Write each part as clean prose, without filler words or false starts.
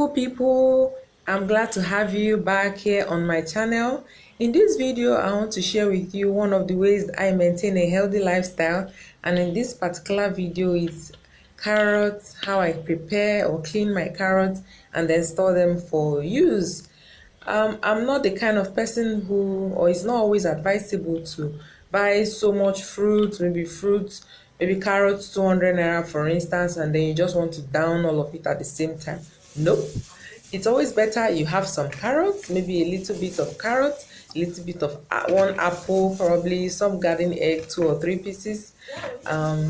beautiful people, I'm glad to have you back here on my channel. In this video, I want to share with you one of the ways that I maintain a healthy lifestyle, and in this particular video is carrots, how I prepare or clean my carrots and then store them for use. I'm not the kind of person who, or it's not always advisable to buy so much fruits, maybe carrots, 200 naira for instance, and then you just want to down all of it at the same time. Nope. It's always better you have some carrots, maybe a little bit of carrots, a little bit of one apple, probably some garden egg, 2 or 3 pieces.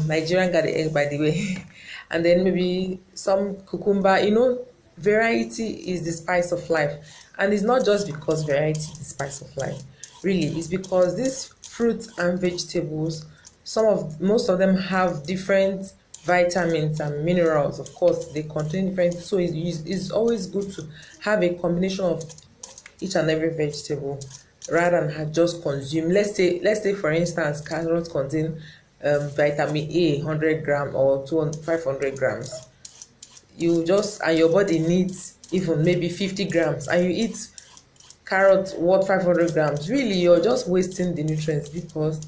Nigerian garden egg, by the way. And then maybe some cucumber. Variety is the spice of life, and it's not just because variety is the spice of life. Really, it's because these fruits and vegetables, most of them have different vitamins and minerals. Of course, they contain different, so it's always good to have a combination of each and every vegetable rather than just consume. Let's say for instance, carrots contain vitamin A 100 grams or 500 grams. And your body needs even maybe 50 grams, and you eat carrot worth 500 grams. Really, you're just wasting the nutrients, because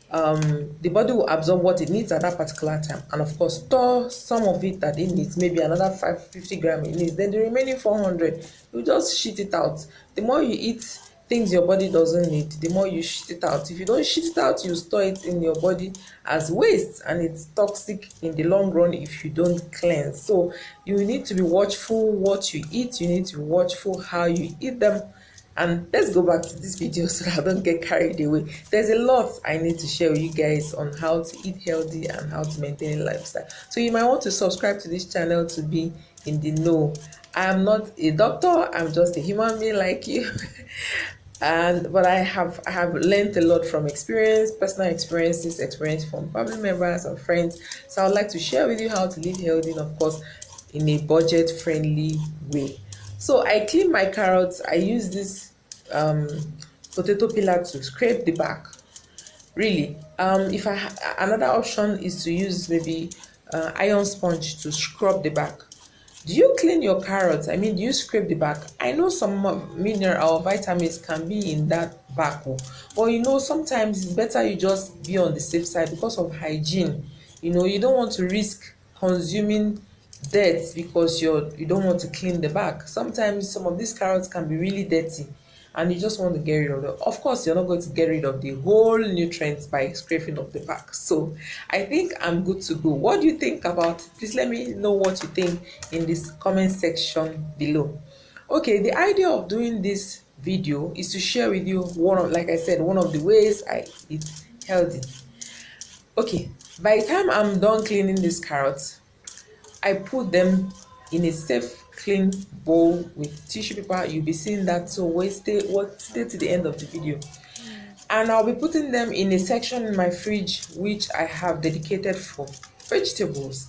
the body will absorb what it needs at that particular time, and of course store some of it that it needs, maybe another 550 grams it needs, then the remaining 400 you just shit it out. The more you eat things your body doesn't need, the more you shit it out. If you don't shit it out, you store it in your body as waste, and it's toxic in the long run if you don't cleanse. So you need to be watchful what you eat, you need to be watchful how you eat them. And let's go back to this video so that I don't get carried away. There's a lot I need to share with you guys on how to eat healthy and how to maintain a lifestyle. So you might want to subscribe to this channel to be in the know. I am not a doctor, I'm just a human being like you. But I have learned a lot from experience, personal experience from family members and friends. So I would like to share with you how to live healthy, and of course in a budget friendly way. So I clean my carrots. I use this potato peeler to scrape the back. Really, if another option is to use maybe iron sponge to scrub the back. Do you clean your carrots? I mean, do you scrape the back? I know some mineral or vitamins can be in that back, but sometimes it's better you just be on the safe side because of hygiene. You don't want to risk consuming dirt because you don't want to clean the back. Sometimes some of these carrots can be really dirty, and you just want to get rid of them. Of course, you're not going to get rid of the whole nutrients by scraping off the back. So I think I'm good to go. What do you think about it? Please let me know what you think in this comment section below. Okay, the idea of doing this video is to share with you one of the ways I eat healthy. Okay, by the time I'm done cleaning these carrots, I put them in a safe clean bowl with tissue paper. You'll be seeing that, so stay to the end of the video. And I'll be putting them in a section in my fridge which I have dedicated for vegetables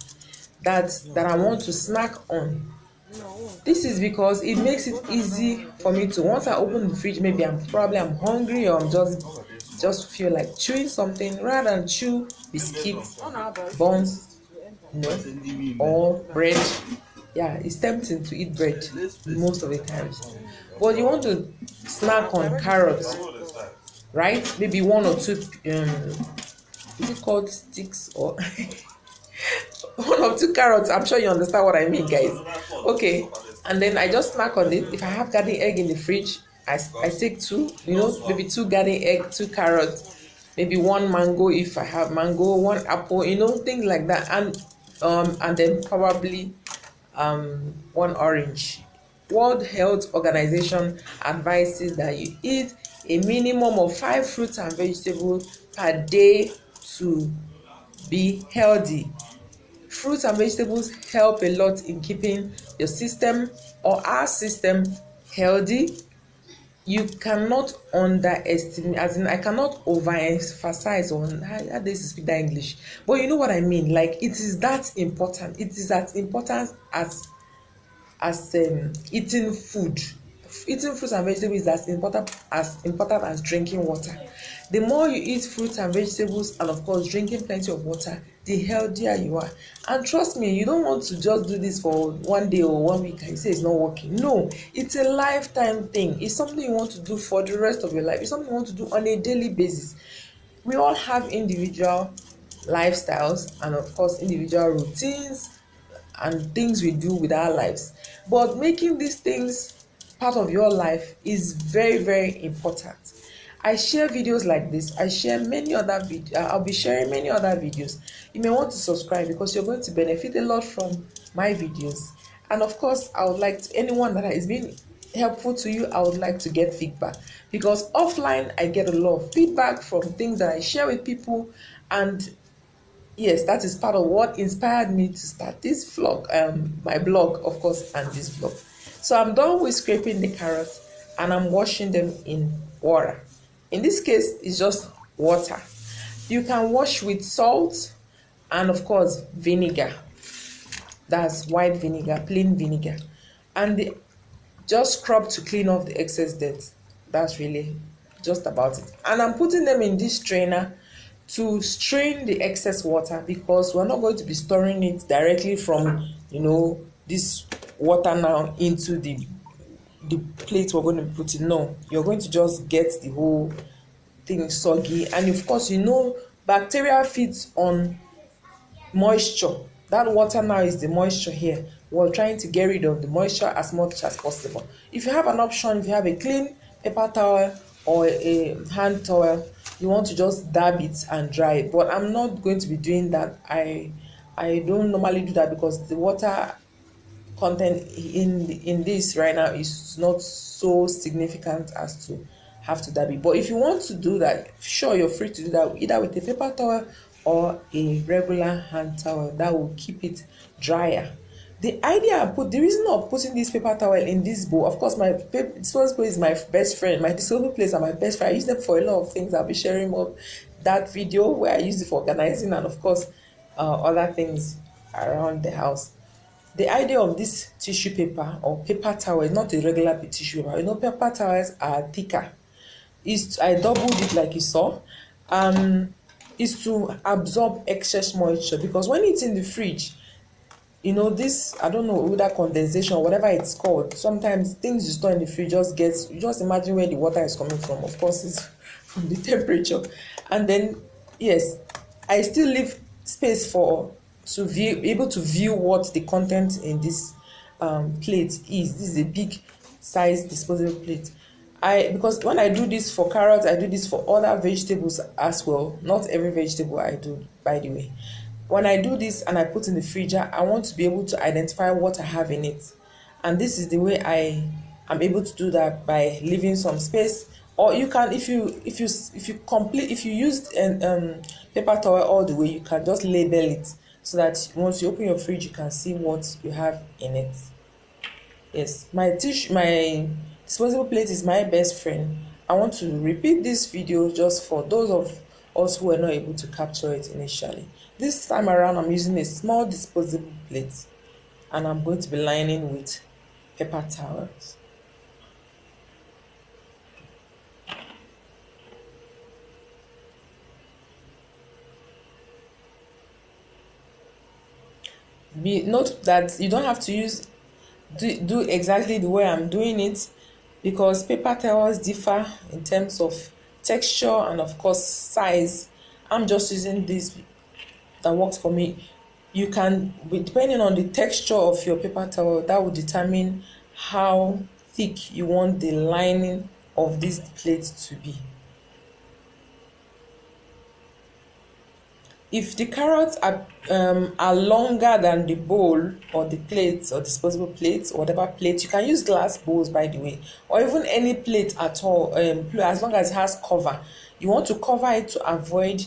that I want to snack on. This is because it makes it easy for me to, once I open the fridge, maybe I'm hungry, or I'm just feel like chewing something, rather than chew biscuits, buns, or bread. Yeah, it's tempting to eat bread most of the times, but you want to snack on carrots, right? Maybe one or two is it called sticks, or one or two carrots. I'm sure you understand what I mean, guys. Okay, and then I just snack on it. If I have garden egg in the fridge, I take two, maybe 2 garden egg, 2 carrots, maybe 1 mango if I have mango, 1 apple, things like that, and then probably 1 orange. World Health Organization advises that you eat a minimum of 5 fruits and vegetables per day to be healthy. Fruits and vegetables help a lot in keeping your system, or our system, healthy. You cannot underestimate, as in I cannot overemphasize on how this speak that English, but you know what I mean. Like, it is that important. It is as important as eating food. Eating fruits and vegetables is as important as drinking water. The more you eat fruits and vegetables, and of course drinking plenty of water, the healthier you are. And trust me, you don't want to just do this for one day or 1 week and you say it's not working. No, it's a lifetime thing. It's something you want to do for the rest of your life. It's something you want to do on a daily basis. We all have individual lifestyles and of course individual routines and things we do with our lives, but making these things part of your life is very, very important. I share videos like this. I share many other videos. I'll be sharing many other videos. You may want to subscribe because you're going to benefit a lot from my videos. And of course, I would like to, anyone that has been helpful to you, I would like to get feedback, because offline I get a lot of feedback from things that I share with people. And yes, that is part of what inspired me to start this vlog, my blog, of course, and this vlog. So I'm done with scraping the carrots and I'm washing them in water. In this case, it's just water. You can wash with salt and of course vinegar. That's white vinegar, plain vinegar. And just scrub to clean off the excess dirt. That's really just about it. And I'm putting them in this strainer to strain the excess water, because we're not going to be storing it directly from this water now into the plate we're going to put in. No, you're going to just get the whole thing soggy. And of course, bacteria feeds on moisture. That water now is the moisture here. We're trying to get rid of the moisture as much as possible. If you have an option, if you have a clean paper towel or a hand towel, you want to just dab it and dry it. But I'm not going to be doing that. I don't normally do that because the water content in this right now is not so significant as to have to dab it. But if you want to do that, sure, you're free to do that either with a paper towel or a regular hand towel. That will keep it drier. The reason of putting this paper towel in this bowl, of course, my disposable plate is my best friend. My disposable plates are my best friend. I use them for a lot of things. I'll be sharing more that video where I use it for organizing and of course other things around the house. The idea of this tissue paper or paper towel is not a regular tissue paper. Paper towels are thicker. I doubled it like you saw. Is to absorb excess moisture, because when it's in the fridge, this, I don't know whether condensation or whatever it's called, sometimes things you store in the fridge you just imagine where the water is coming from. Of course, it's from the temperature. And then yes, I still leave space to be able to view what the content in this plate is. This is a big size disposable plate. Because when I do this for carrots, I do this for other vegetables as well. Not every vegetable I do, by the way. When I do this and I put in the fridge, I want to be able to identify what I have in it. And this is the way I am able to do that, by leaving some space. Or you can, if you use a paper towel all the way, you can just label it so that once you open your fridge, you can see what you have in it. Yes, my disposable plate is my best friend. I want to repeat this video just for those of us who were not able to capture it initially. This time around, I'm using a small disposable plate and I'm going to be lining with paper towels. Note that you don't have to do exactly the way I'm doing it, because paper towels differ in terms of texture and of course size. I'm just using this that works for me. You can, depending on the texture of your paper towel, that will determine how thick you want the lining of this plate to be. If the carrots are longer than the bowl or the plates or disposable plates or whatever plate, you can use glass bowls, by the way, or even any plate at all, as long as it has cover. You want to cover it to avoid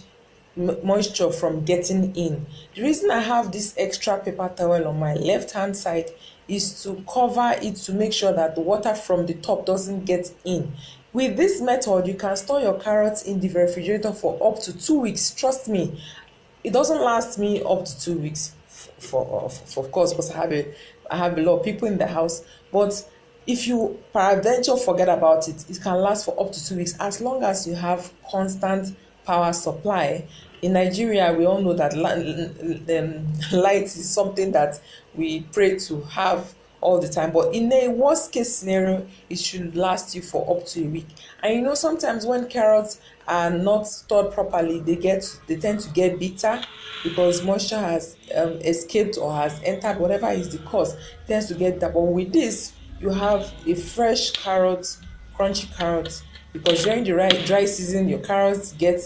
moisture from getting in. The reason I have this extra paper towel on my left hand side is to cover it, to make sure that the water from the top doesn't get in. With this method, you can store your carrots in the refrigerator for up to 2 weeks. Trust me, it doesn't last me up to 2 weeks, of course, because I have a lot of people in the house. But if you peradventure forget about it, it can last for up to 2 weeks, as long as you have constant power supply. In Nigeria, we all know that light is something that we pray to have all the time. But in a worst case scenario, it should last you for up to a week. And you know, sometimes when carrots are not stored properly, they tend to get bitter because moisture has escaped or has entered, whatever is the cause, it tends to get bitter. But with this, you have a fresh carrot, crunchy carrot, because during the dry season your carrots get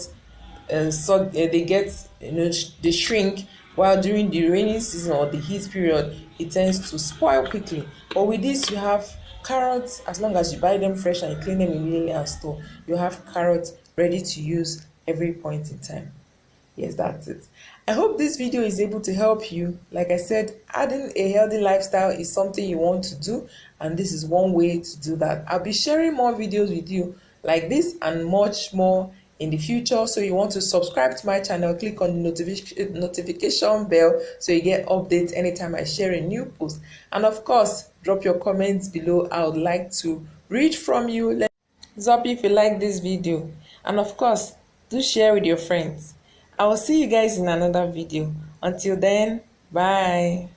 so they get, they shrink, while during the rainy season or the heat period it tends to spoil quickly. But with this, you have carrots. As long as you buy them fresh and you clean them immediately and store, you have carrots ready to use every point in time. Yes, that's it. I hope this video is able to help you. Like I said, adding a healthy lifestyle is something you want to do, and this is one way to do that. I'll be sharing more videos with you like this and much more in the future. So you want to subscribe to my channel, click on the notification bell so you get updates anytime I share a new post. And of course, drop your comments below. I would like to read from you. Thumbs up if you like this video, and of course, do share with your friends. I will see you guys in another video. Until then, bye.